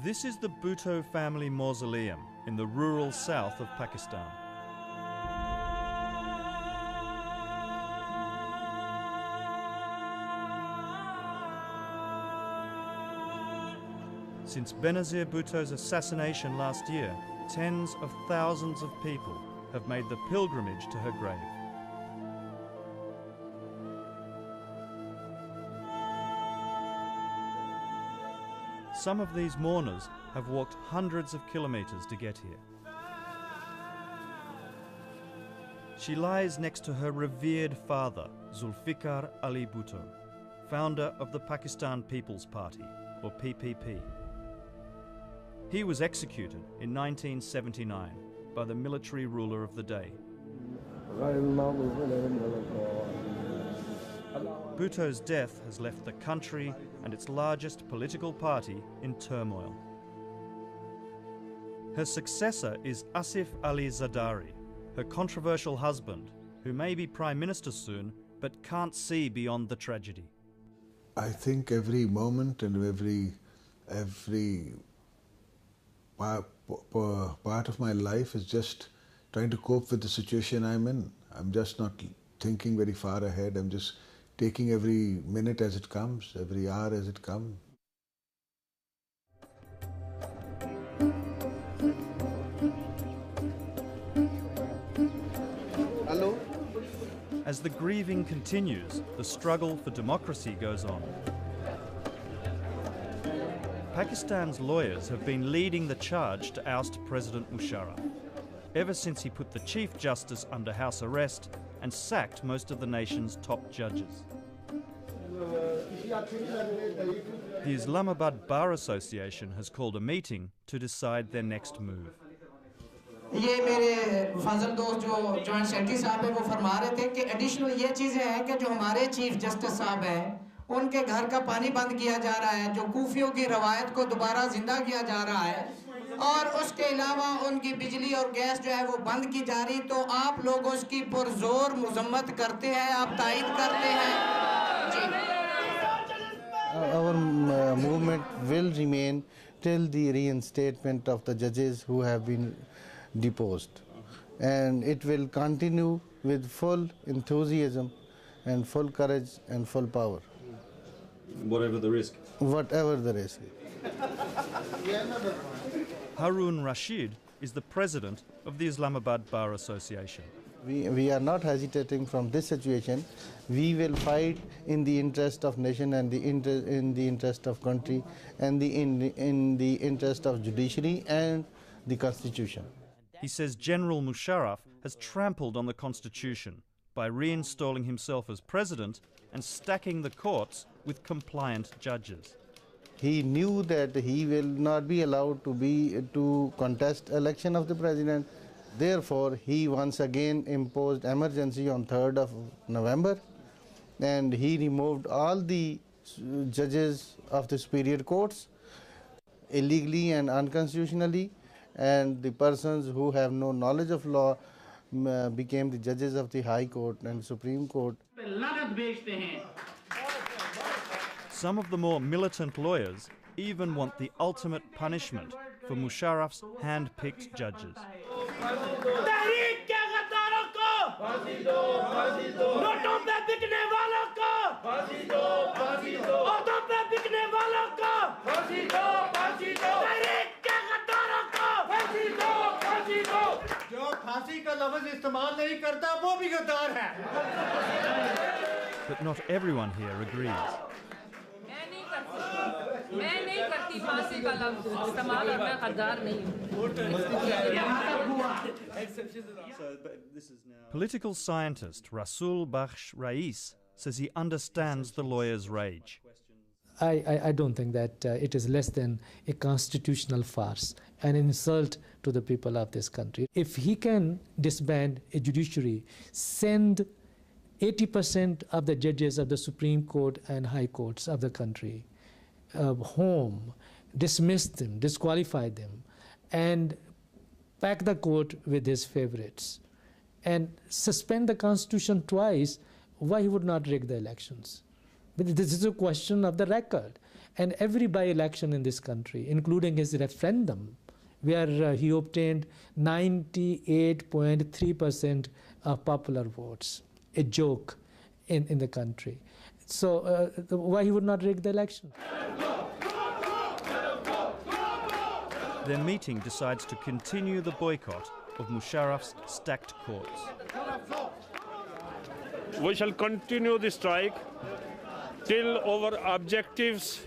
This is the Bhutto family mausoleum in the rural south of Pakistan. Since Benazir Bhutto's assassination last year, tens of thousands of people have made the pilgrimage to her grave. Some of these mourners have walked hundreds of kilometres to get here. She lies next to her revered father, Zulfikar Ali Bhutto, founder of the Pakistan People's Party, or PPP. He was executed in 1979 by the military ruler of the day. Bhutto's death has left the country and its largest political party in turmoil. Her successor is Asif Ali Zardari, her controversial husband, who may be Prime Minister soon but can't see beyond the tragedy. I think every moment and every part of my life is just trying to cope with the situation I'm in. I'm just not thinking very far ahead. I'm just taking every minute as it comes, every hour as it comes. Hello? As the grieving continues, the struggle for democracy goes on. Pakistan's lawyers have been leading the charge to oust President Musharraf, ever since he put the Chief Justice under house arrest and sacked most of the nation's top judges. The Islamabad Bar Association has called a meeting to decide their next move. ये मेरे फाजल दोस्त जो joint secretary साहब है वो फरमा रहे थे कि एडिशनल ये चीज़ें हैं कि जो हमारे चीफ जस्टिस साहब हैं उनके घर का पानी बंद किया जा रहा है, जो कूफियों की रवायत को दोबारा जिंदा किया जा रहा है, और उसके अलावा उनकी बिजली और गैस जो है वो बंद की जा रही, तो आप लोग उसकी पुरजोर मुजम्मत करते हैं, आप तायद करते हैं जी। Our movement will remain till the reinstatement of the judges who have been deposed, and it will continue with full enthusiasm and full courage and full power. Whatever the risk. Whatever the risk. Harun Rashid is the president of the Islamabad Bar Association. We are not hesitating from this situation. We will fight in the interest of nation and in the interest of country and in the interest of judiciary and the constitution. He says General Musharraf has trampled on the constitution by reinstalling himself as president and stacking the courts with compliant judges. He knew that he will not be allowed to contest election of the president. Therefore, he once again imposed emergency on 3rd of November, and he removed all the judges of the superior courts illegally and unconstitutionally, and the persons who have no knowledge of law became the judges of the High Court and Supreme Court. Some of the more militant lawyers even want the ultimate punishment for Musharraf's hand-picked judges. But not everyone here agrees. Political scientist Rasul Bakhsh Rais says he understands the lawyers' rage. I don't think that it is less than a constitutional farce, an insult to the people of this country. If he can disband a judiciary, send 80% of the judges of the Supreme Court and High Courts of the country home, dismiss them, disqualify them, and pack the court with his favorites, and suspend the Constitution twice, why he would not rig the elections? But this is a question of the record. And every by-election in this country, including his referendum, where he obtained 98.3% of popular votes, a joke in the country. So why he would not rig the election? Their meeting decides to continue the boycott of Musharraf's stacked courts. We shall continue the strike till our objectives,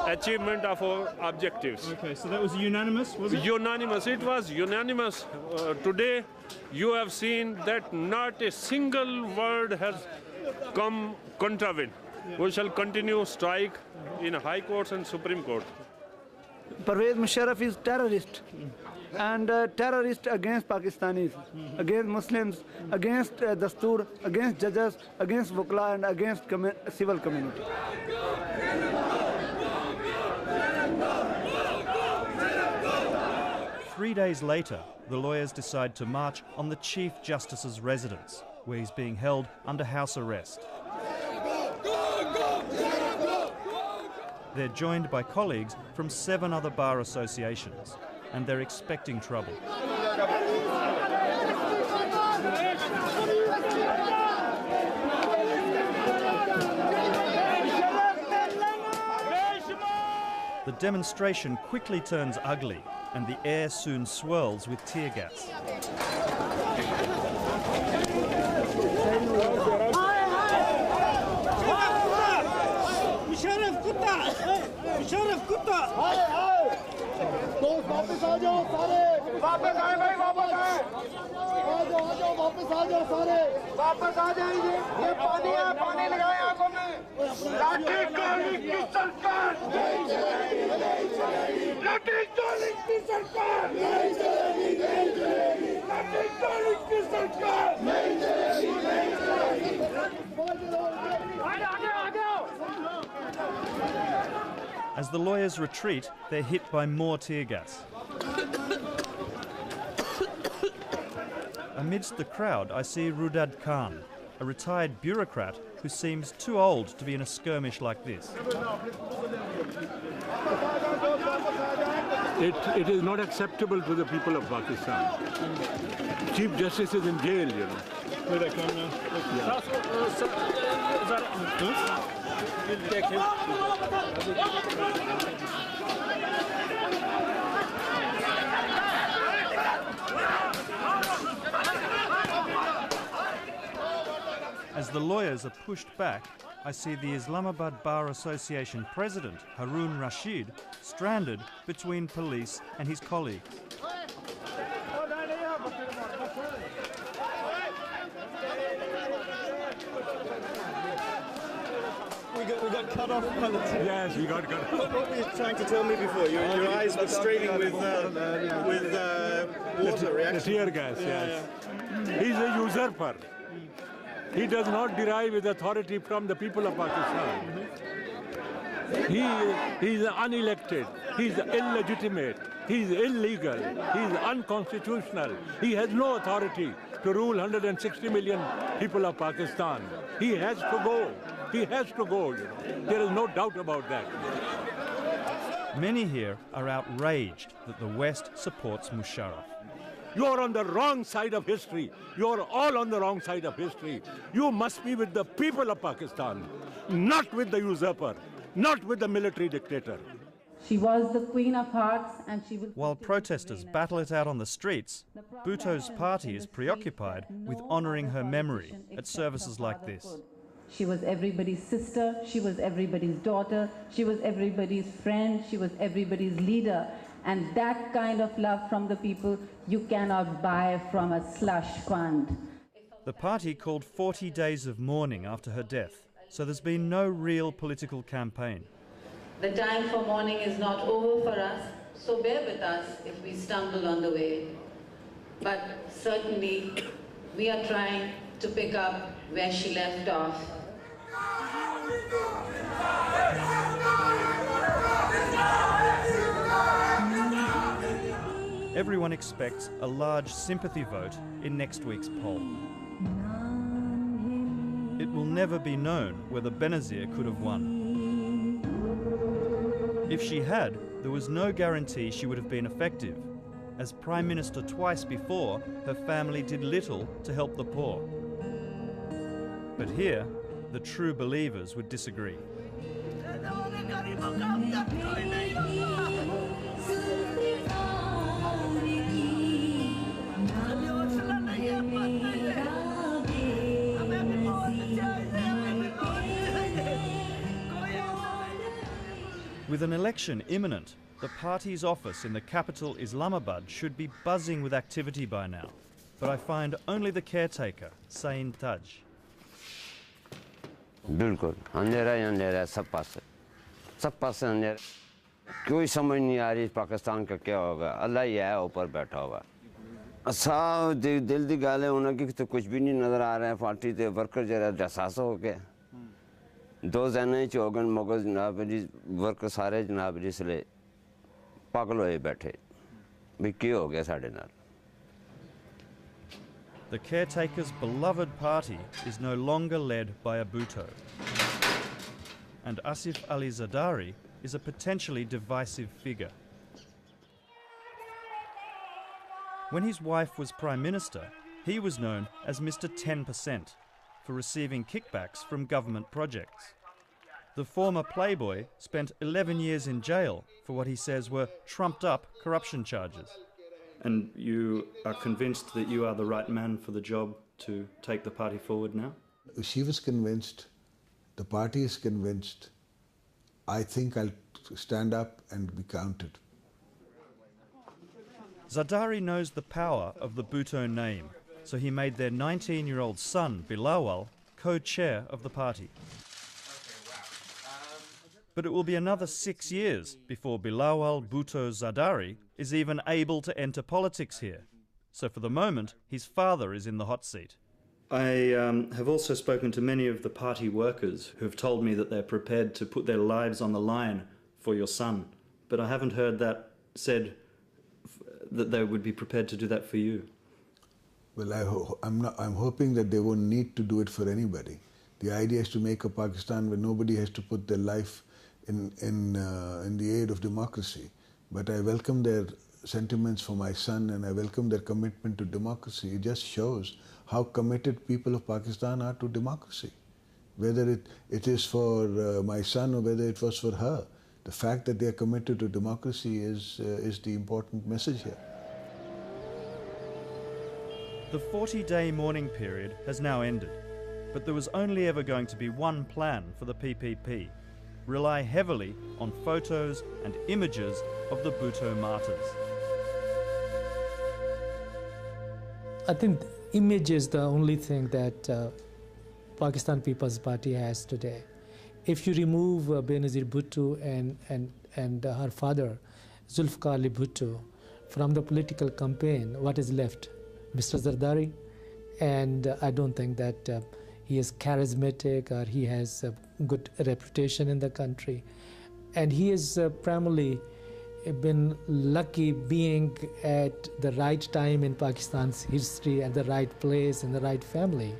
achievement of our objectives. Okay, so that was unanimous, was it? Unanimous, it was unanimous. Today you have seen that not a single word has come contravened. We shall continue strike in High Courts and Supreme Court. Pervez Musharraf is terrorist, and terrorist against Pakistanis, against Muslims, against Dastur, against judges, against Wukla, and against civil community. 3 days later, the lawyers decide to march on the Chief Justice's residence, where he's being held under house arrest. They're joined by colleagues from 7 other bar associations, and they're expecting trouble. The demonstration quickly turns ugly, and the air soon swirls with tear gas. Musharraf kutta! Musharraf kutta! दोस्त वापस आ जाओ सारे वापस आए भाई वापस आए आ जाओ वापस आ जाओ सारे वापस आ जाएंगे ये पानी है पानी लगाए आंखों में लाठी चार्जिंग की सरकार नहीं चलेगी लाठी चार्जिंग की सरकार नहीं चलेगी लाठी चार्जिंग की सरकार नहीं चलेगी As the lawyers retreat, they're hit by more tear gas. Amidst the crowd, I see Rudad Khan, a retired bureaucrat who seems too old to be in a skirmish like this. It is not acceptable to the people of Pakistan. Chief Justice is in jail, you know. Here they come now. We'll take him. As the lawyers are pushed back, I see the Islamabad Bar Association president, Harun Rashid, stranded between police and his colleagues. We got cut off by the team. Yes, we got cut off. What were you trying to tell me before? Your eyes were straining with water reaction. The tear gas, yes. He's a usurper. He does not derive his authority from the people of Pakistan. He is unelected. He's illegitimate. He's illegal. He's unconstitutional. He has no authority to rule 160 million people of Pakistan. He has to go. He has to go. You know. There is no doubt about that. Many here are outraged that the West supports Musharraf. You are on the wrong side of history. You are all on the wrong side of history. You must be with the people of Pakistan, not with the usurper, not with the military dictator. She was the Queen of Hearts, and she will... While protesters battle it out on the streets, Bhutto's party is preoccupied with honouring her memory at services like this. She was everybody's sister, she was everybody's daughter, she was everybody's friend, she was everybody's leader. And that kind of love from the people you cannot buy from a slush fund. The party called 40 days of mourning after her death, so there's been no real political campaign. The time for mourning is not over for us, so bear with us if we stumble on the way. But certainly, we are trying to pick up where she left off. Everyone expects a large sympathy vote in next week's poll. It will never be known whether Benazir could have won. If she had, there was no guarantee she would have been effective. As Prime Minister twice before, her family did little to help the poor. But here, the true believers would disagree. With an election imminent, the party's office in the capital Islamabad should be buzzing with activity by now. But I find only the caretaker, Sain Taj. बिल्कुल अंधेरा ही अंधेरा है सब पासे अंधेरा कोई समझ नहीं आ रही पाकिस्तान का क्या होगा अल्लाह ही है ऊपर बैठा हुआ साफ दिल दी गल है उन्हें तो कुछ भी नहीं नज़र आ रहा है पार्टी के वर्कर जरा जसास हो गए दो जने चौगन मगर जनाब जी वर्कर सारे जनाब जी इसलिए पागल होए बैठे भी क्या हो गया साढ़े नाल The caretaker's beloved party is no longer led by a Bhutto. And Asif Ali Zardari is a potentially divisive figure. When his wife was Prime Minister, he was known as Mr. 10% for receiving kickbacks from government projects. The former playboy spent 11 years in jail for what he says were trumped-up corruption charges. And you are convinced that you are the right man for the job to take the party forward now? She was convinced, the party is convinced. I think I'll stand up and be counted. Zardari knows the power of the Bhutto name, so he made their 19-year-old son, Bilawal, co-chair of the party. But it will be another 6 years before Bilawal Bhutto Zardari is even able to enter politics here. So for the moment, his father is in the hot seat. I have also spoken to many of the party workers who have told me that they're prepared to put their lives on the line for your son. But I haven't heard that said that they would be prepared to do that for you. Well, I'm hoping that they won't need to do it for anybody. The idea is to make a Pakistan where nobody has to put their life in the aid of democracy. But I welcome their sentiments for my son and I welcome their commitment to democracy. It just shows how committed people of Pakistan are to democracy. Whether it is for my son or whether it was for her, the fact that they are committed to democracy is the important message here. The 40-day mourning period has now ended, but there was only ever going to be one plan for the PPP: rely heavily on photos and images of the Bhutto martyrs. I think image is the only thing that Pakistan People's Party has today. If you remove Benazir Bhutto and her father, Zulfikar Ali Bhutto, from the political campaign, what is left? Mr. Zardari, and I don't think that he is charismatic or he has a good reputation in the country. And he has primarily been lucky being at the right time in Pakistan's history, at the right place, in the right family.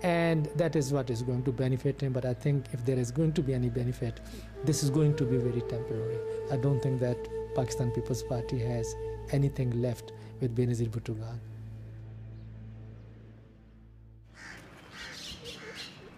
And that is what is going to benefit him. But I think if there is going to be any benefit, this is going to be very temporary. I don't think that Pakistan People's Party has anything left with Benazir Bhutto gone.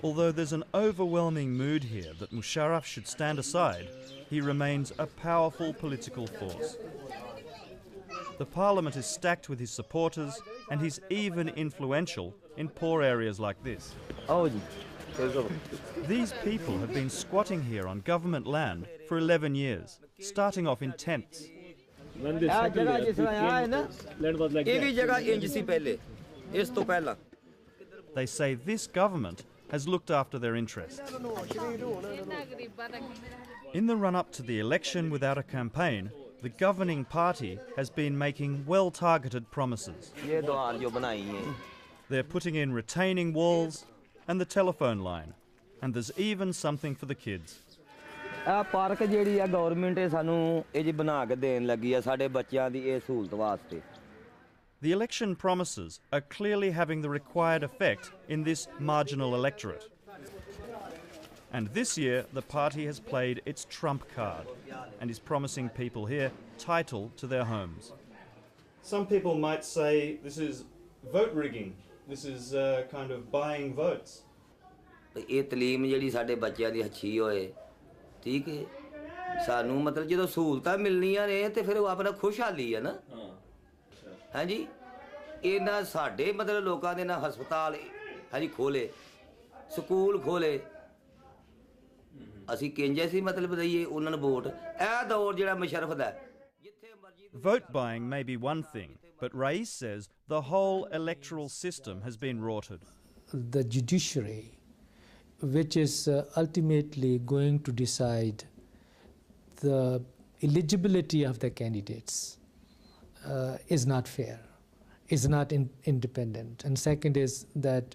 Although there's an overwhelming mood here that Musharraf should stand aside, he remains a powerful political force. The parliament is stacked with his supporters, and he's even influential in poor areas like this. These people have been squatting here on government land for 11 years, starting off in tents. They say this government has looked after their interests. In the run-up to the election without a campaign, the governing party has been making well-targeted promises. They're putting in retaining walls and the telephone line, and there's even something for the kids. The election promises are clearly having the required effect in this marginal electorate. And this year, the party has played its trump card and is promising people here title to their homes. Some people might say this is vote rigging. This is kind of buying votes. ਇਹ ਤਲੀਮ ਜਿਹੜੀ ਸਾਡੇ ਬੱਚਿਆਂ ਦੀ ਅੱਛੀ ਹੋਏ ਠੀਕ ਹੈ ਸਾਨੂੰ ਮਤਲਬ ਜਦੋਂ ਸਹੂਲਤਾਂ ਮਿਲਣੀਆਂ ਨੇ ਤੇ ਫਿਰ ਉਹ ਆਪਣਾ ਖੁਸ਼ਹਾਲੀ ਹੈ ਨਾ ਹਾਂਜੀ ਇਹਨਾਂ ਸਾਡੇ ਮਤਲਬ ਲੋਕਾਂ ਦੇ ਨਾਲ ਹਸਪਤਾਲ ਹਾਂਜੀ ਖੋਲੇ ਸਕੂਲ ਖੋਲੇ ਅਸੀਂ ਕਿੰਜੇ ਸੀ ਮਤਲਬ ਦਈਏ ਉਹਨਾਂ ਨੂੰ ਵੋਟ ਇਹ ਦੌਰ ਜਿਹੜਾ ਮੁਸ਼ਰਫ ਦਾ Vote buying may be one thing, but Rais says the whole electoral system has been rorted. The judiciary, which is ultimately going to decide the eligibility of the candidates, is not fair, is not independent. And second is that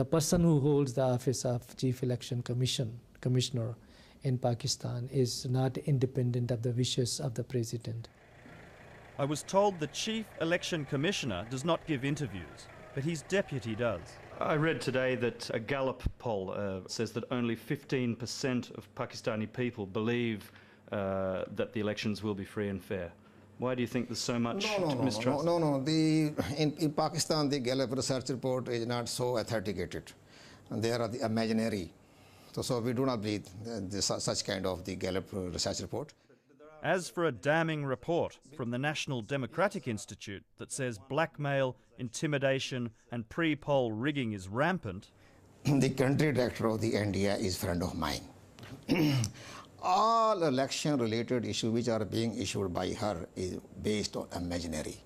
the person who holds the office of Chief Election Commissioner in Pakistan is not independent of the wishes of the president. I was told the Chief Election Commissioner does not give interviews, but his deputy does. I read today that a Gallup poll says that only 15% of Pakistani people believe that the elections will be free and fair. Why do you think there's so much mistrust? No. In Pakistan, the Gallup research report is not so authenticated. They are the imaginary. So we do not believe such kind of the Gallup research report. As for a damning report from the National Democratic Institute that says blackmail, intimidation and pre-poll rigging is rampant... The country director of the NDA is a friend of mine. All election-related issues which are being issued by her is based on imaginary.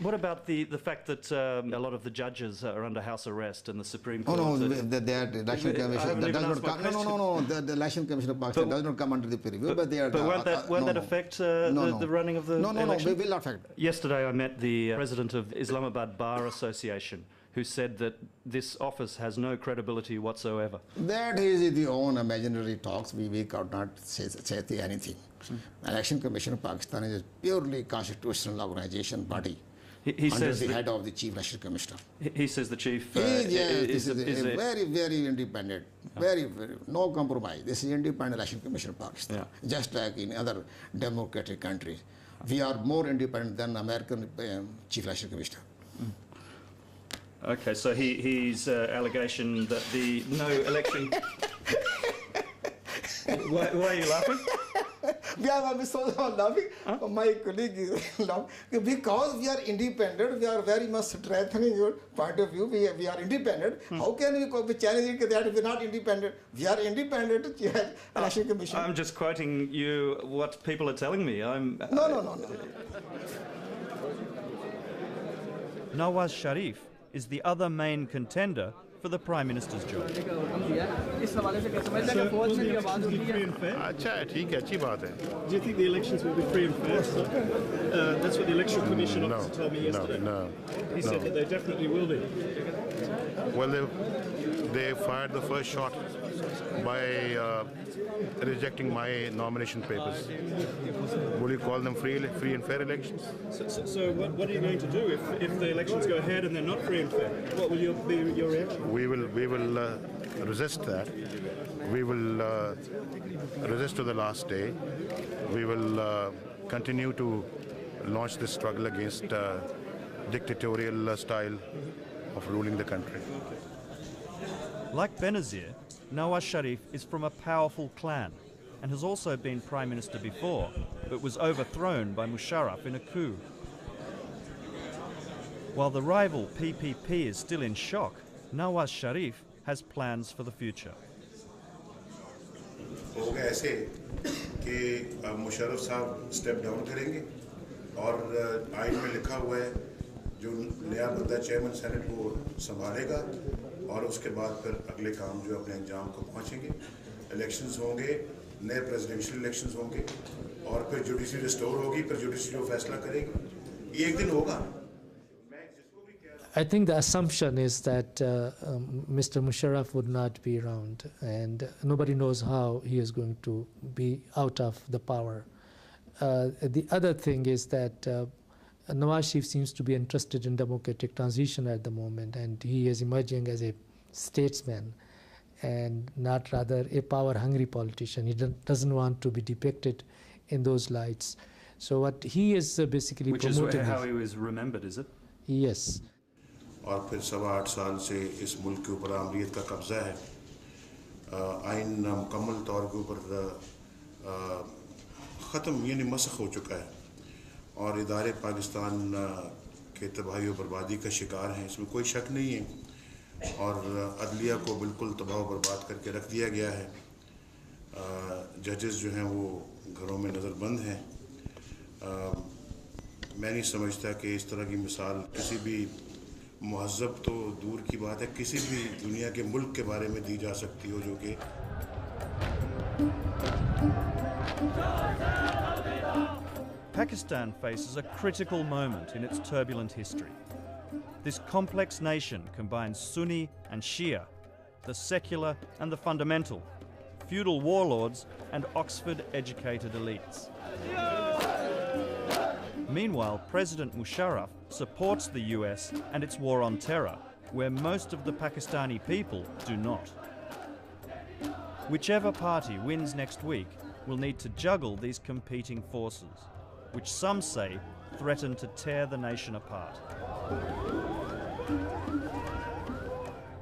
What about the fact that a lot of the judges are under house arrest and the Supreme Court... Oh, no, the Election Commission... The Election Commission of Pakistan does not come under the purview, but they are... But won't that affect the running of the election? No, it will not affect. Yesterday I met the president of Islamabad Bar Association, who said that this office has no credibility whatsoever. That is the own imaginary talks. We cannot say anything. Election Commission of Pakistan is a purely constitutional organization body. He under says the head of the Chief Election Commissioner. He says the chief is very, very independent. Very, no compromise. This is independent Election Commission of Pakistan. Yeah. Just like in other democratic countries. We are more independent than American Chief Election Commissioner. Okay, so his allegation that the no election... why are you laughing? I'm so laughing. My colleague is laughing. Because we are independent, we are very much strengthening your point of view. We are independent. How can we challenge it that we are not independent? We are independent. Election Commission. I'm just quoting you what people are telling me. No. Nawaz Sharif is the other main contender for the Prime Minister's job. Do you think the elections will be free and fair? That's what the Election Commission officer told me yesterday. No. He said that they definitely will be. Well, they fired the first shot by rejecting my nomination papers. Will you call them free and fair elections? So what are you going to do if the elections go ahead and they're not free and fair? What will be your reaction? We will resist that. We will resist to the last day. We will continue to launch this struggle against dictatorial style of ruling the country. Like Benazir, Nawaz Sharif is from a powerful clan and has also been Prime Minister before, but was overthrown by Musharraf in a coup. While the rival PPP is still in shock, Nawaz Sharif has plans for the future. होगा ऐसे कि मुशर्रफ साहब step down करेंगे और आइन में लिखा हुआ है जो नया बंदा चेयरमैन सेनेट को संभालेगा और उसके बाद फिर अगले काम जो अपने अंजाम को पहुंचेंगे इलेक्शंस होंगे नए प्रेसिडेंशियल इलेक्शंस होंगे और फिर जुडिशरी रिस्टोर होगी फिर जुडिशरी जो फैसला करेगी ये एक दिन होगा I think the assumption is that Mr. Musharraf would not be around, and nobody knows how he is going to be out of the power. The other thing is that Nawaz Sharif seems to be interested in democratic transition at the moment, and he is emerging as a statesman. and not rather a power-hungry politician. He doesn't want to be depicted in those lights. So what he is basically promoting... Which is how he was remembered, is it? Yes. और फिर 8.25 साल से इस मुल्क के ऊपर आमरीत का कब्ज़ा है। आइन मुकम्मल तौर के ऊपर ख़त्म यानी मसख़ हो चुका है और इदारे पाकिस्तान के तबाही और बर्बादी का शिकार हैं, इसमें कोई शक नहीं है। और अदलिया को बिल्कुल तबाह बर्बाद करके रख दिया गया है। जजेस जो हैं वो घरों में नज़रबंद हैं। मैं नहीं समझता कि इस तरह की मिसाल किसी भी महज़ब तो दूर की बात है, किसी भी दुनिया के मुल्क के बारे में दी जा सकती हो जो कि Pakistan faces a critical moment in its turbulent history. This complex nation combines Sunni and Shia, the secular and the fundamental, feudal warlords and Oxford-educated elites. Meanwhile, President Musharraf supports the US and its war on terror, where most of the Pakistani people do not. Whichever party wins next week will need to juggle these competing forces, which some say threaten to tear the nation apart.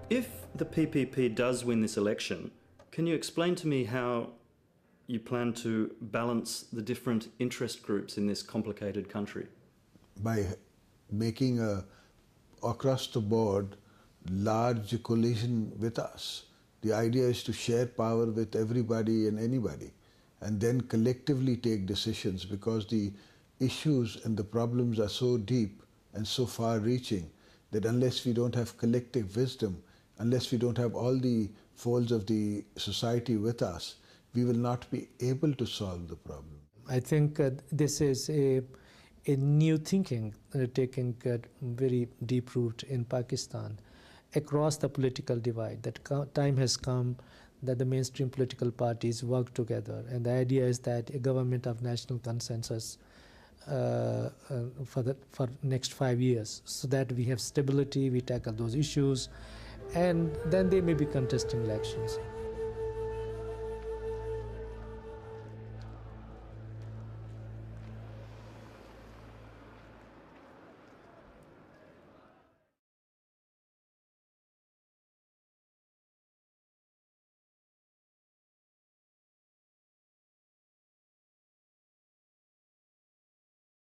If the PPP does win this election, can you explain to me how you plan to balance the different interest groups in this complicated country? By making a across the board large coalition with us. The idea is to share power with everybody and anybody and then collectively take decisions, because the issues and the problems are so deep and so far-reaching that unless we don't have collective wisdom, unless we don't have all the folds of the society with us, we will not be able to solve the problem. I think this is a new thinking taking very deep root in Pakistan across the political divide. That time has come that the mainstream political parties work together, and the idea is that a government of national consensus for next 5 years, so that we have stability, we tackle those issues, and then they may be contesting elections.